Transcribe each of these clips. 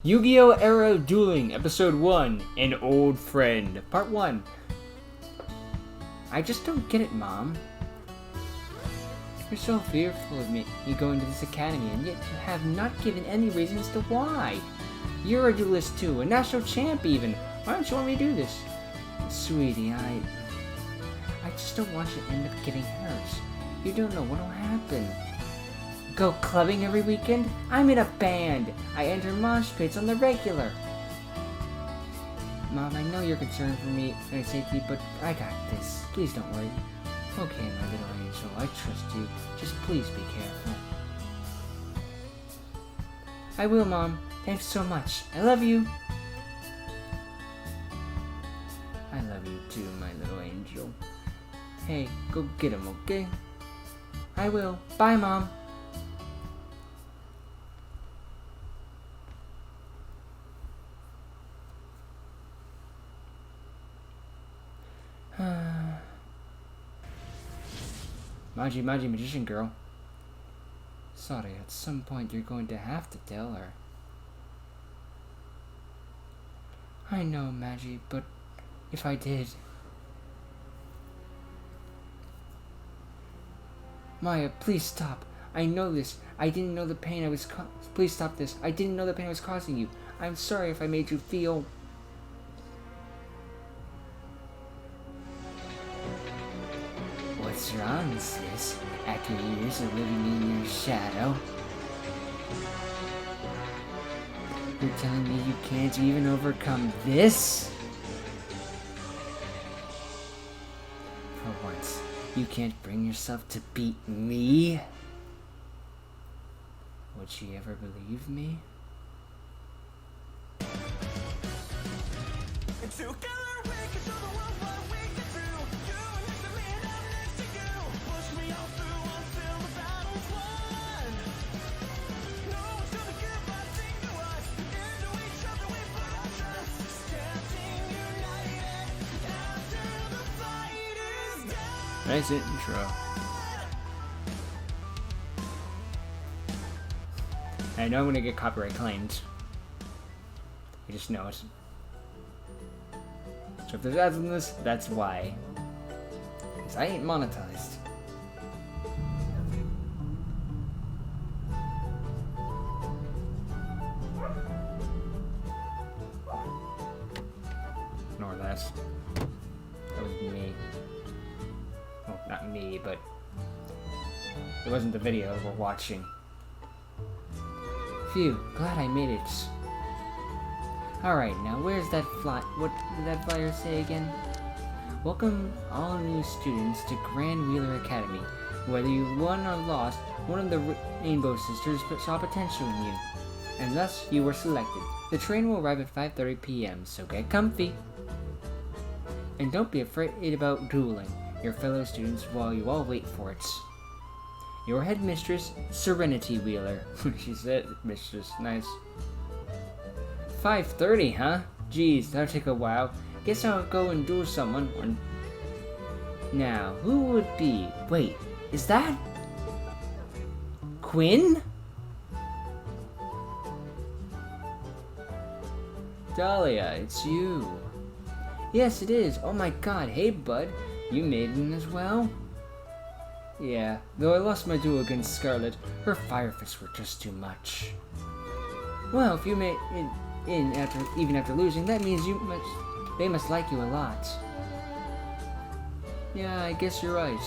Yu-Gi-Oh! Era Dueling, Episode 1, An Old Friend, Part 1. I just don't get it, Mom. You're so fearful of me going to this academy, and yet you have not given any reason as to why. You're a duelist too, a national champ even. Why don't you want me to do this? Sweetie, I just don't want you to end up getting hurt. You don't know what'll happen. Go clubbing every weekend? I'm in a band. I enter mosh pits on the regular. Mom, I know you're concerned for me and my safety, but I got this. Please don't worry. Okay, my little angel, I trust you. Just please be careful. I will, Mom. Thanks so much. I love you. I love you too, my little angel. Hey, go get him, okay? I will. Bye, Mom. Maji, magician girl. Sorry, at some point you're going to have to tell her. I know, Magi, but if I did... Maya, please stop. I know this. I didn't know the pain I was Please stop this. I didn't know the pain I was causing you. I'm sorry if I made you feel... What's wrong, sis? After years of living in your shadow? You're telling me you can't even overcome this? For once, you can't bring yourself to beat me? Would she ever believe me? Nice intro. I know I'm gonna get copyright claimed. I just know it. So if there's ads in this, that's why. Because I ain't monetized. Ignore that. That was me. Well, not me, but it wasn't the video we're watching. Phew, glad I made it. Alright, now where's that what did that flyer say again? Welcome all new students to Grand Wheeler Academy. Whether you won or lost, one of the Rainbow Sisters saw potential in you, and thus you were selected. The train will arrive at 5:30 p.m., so get comfy. And don't be afraid about dueling your fellow students while you all wait for it. Your headmistress, Serenity Wheeler. She said, mistress, nice. 5:30, huh? Geez, that'll take a while. Guess I'll go and duel someone. Now, who would be? Wait, is that Quinn? Dahlia, it's you. Yes, it is. Oh my god, hey bud. You made it as well? Yeah, though I lost my duel against Scarlet, her fire fists were just too much. Well, if you made it in even after losing, that means they must like you a lot. Yeah, I guess you're right.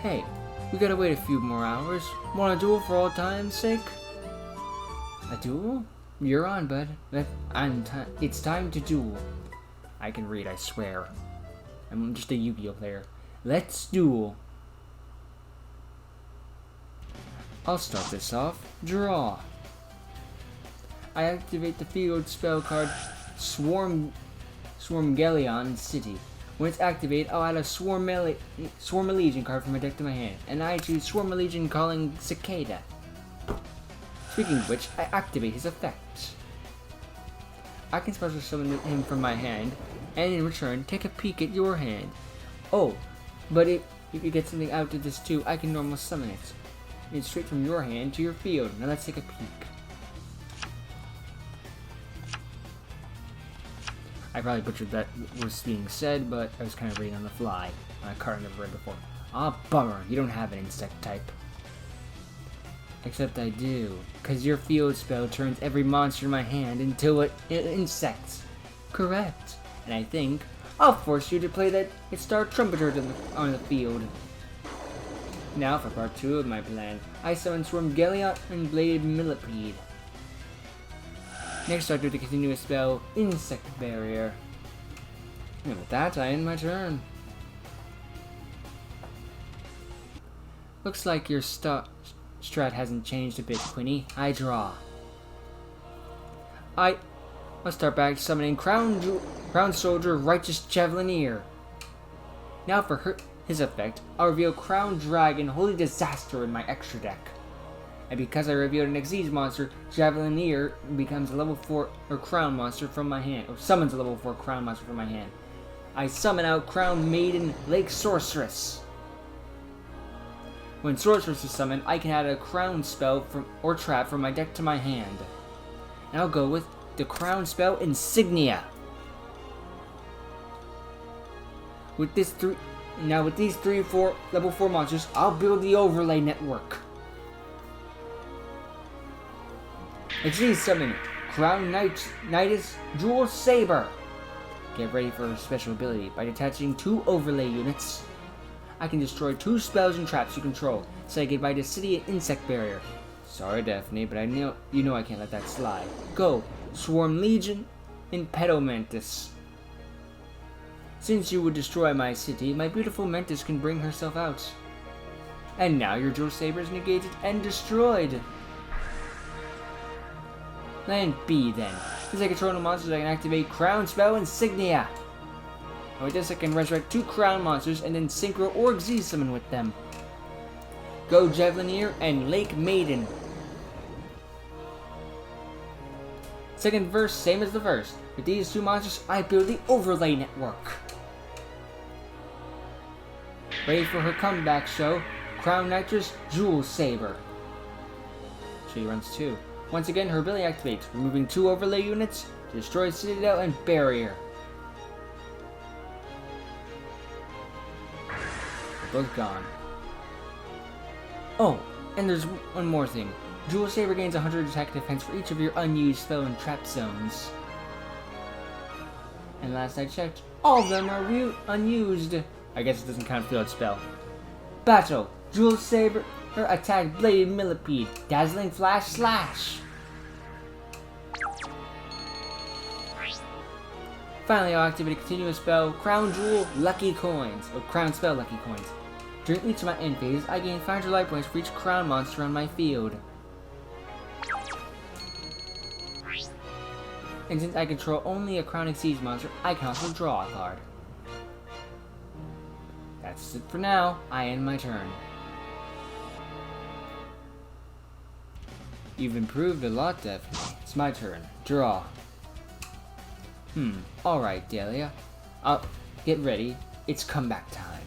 Hey, we gotta wait a few more hours. Want a duel for all time's sake? A duel? You're on, bud. It's time to duel. I can read, I swear. I'm just a Yu-Gi-Oh player. Let's duel. I'll start this off. Draw. I activate the field spell card Swarmgelion City. When it's activated, I'll add a Swarm Legion card from my deck to my hand, and I choose Swarm Legion calling Cicada. Speaking of which, I activate his effect. I can special summon him from my hand, and in return, take a peek at your hand. Oh, but if you get something out of this too, I can normal summon it. It's straight from your hand to your field. Now let's take a peek. I probably butchered that was being said, but I was kind of reading on the fly on a card I never read before. Ah, bummer, you don't have an insect type. Except I do, because your field spell turns every monster in my hand into an insect. Correct. And I think I'll force you to play that Star Trumpeter on the field. Now for part 2 of my plan. I summon Swarmgelion and Bladed Millipede. Next I do the continuous spell, Insect Barrier. And with that, I end my turn. Looks like your strat hasn't changed a bit, Quinny. I draw. I must start back summoning Crown Soldier Righteous Javelineer. Now for his effect, I'll reveal Crown Dragon Holy Disaster in my extra deck. And because I revealed an Xyz monster, Javelineer becomes a level 4 or Crown monster from my hand, or summons a level 4 Crown monster from my hand. I summon out Crown Maiden Lake Sorceress. When Sorceress is summoned, I can add a Crown spell or trap from my deck to my hand. And I'll go with the Crown spell Insignia. With these 3-4 level 4 monsters, I'll build the overlay network. Xyz summon Crown Knightus Jewel Saber. Get ready for her special ability. By detaching 2 overlay units, I can destroy 2 spells and traps you control. Say goodbye to City and Insect Barrier. Sorry, Daphne, but you know I can't let that slide. Go, Swarm Legion and Pedo Mantis. Since you would destroy my city, my beautiful Mantis can bring herself out. And now your Jewel Saber is negated and destroyed. Land B then. Since I control no monsters, I can activate Crown Spell Insignia. And with this, I can resurrect 2 Crown monsters and then Synchro or Xyz summon with them. Go Javelineer and Lake Maiden. Second verse, same as the first. With these 2 monsters, I build the overlay network. Ready for her comeback show, Crown Nitrous Jewel Saber. She runs 2. Once again, her ability activates, removing 2 overlay units to destroy Citadel and Barrier. They're both gone. Oh, and there's one more thing. Jewel Saber gains 100 attack defense for each of your unused spell and trap zones. And last I checked, all of them are unused. I guess it doesn't count field spell. Battle! Jewel Saber attack Bladed Millipede. Dazzling Flash Slash! Finally, I'll activate a continuous spell, Crown Jewel Lucky Coins, or Crown Spell Lucky Coins. During each of my end phases, I gain 500 life points for each Crown monster on my field. And since I control only a Crown Xyz monster, I can also draw a card. That's it for now. I end my turn. You've improved a lot, Daphne. It's my turn. Draw. Alright, Dahlia. Get ready. It's comeback time.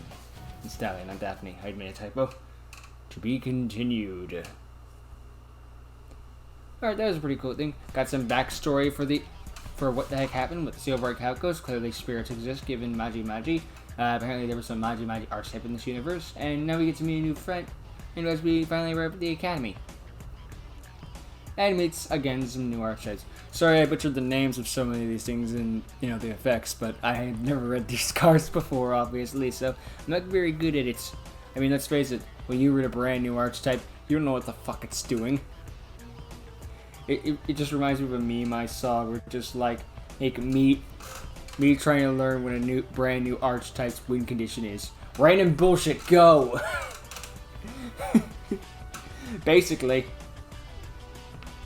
It's Dahlia, not Daphne. I made a typo. To be continued. Alright, that was a pretty cool thing. Got some backstory for what the heck happened with the Silver Calcos. Clearly spirits exist given Magi. Apparently there was some Magi archetype in this universe. And now we get to meet a new friend. And as we finally arrive at the academy. And meets, again, some new archetypes. Sorry I butchered the names of so many of these things and, the effects, but I had never read these cards before, obviously, so I'm not very good at it. I mean, let's face it, when you read a brand new archetype, you don't know what the fuck it's doing. It just reminds me of a meme I saw where just like me trying to learn what a brand new archetype's win condition is. Random bullshit, go! Basically.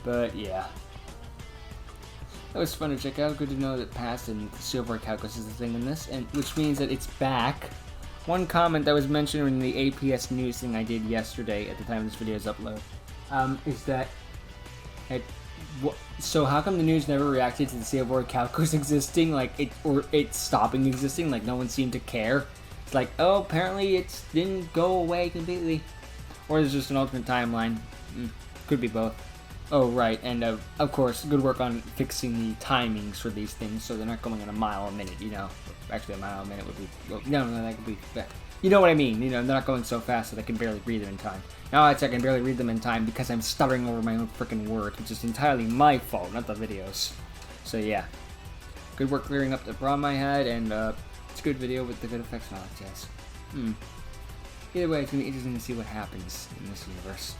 But yeah. That was fun to check out. Good to know that past and Silver Calculus is the thing in this, and which means that it's back. One comment that was mentioned in the APS news thing I did yesterday at the time this video's upload, is that so how come the news never reacted to the Silver Calculus existing, or it stopping existing, like no one seemed to care? It's like, oh, apparently it didn't go away completely. Or is it just an alternate timeline? Could be both. Oh, right, and of course, good work on fixing the timings for these things so they're not going at a mile a minute, you know. Actually, a mile a minute would be... No, that could be... You know what I mean, you know, they're not going so fast that I can barely read them in time. Now I can barely read them in time because I'm stuttering over my own freaking words, which is entirely my fault, not the videos. So yeah. Good work clearing up the problem I had, and it's a good video with the good effects and all that jazz. Either way, it's going to be interesting to see what happens in this universe.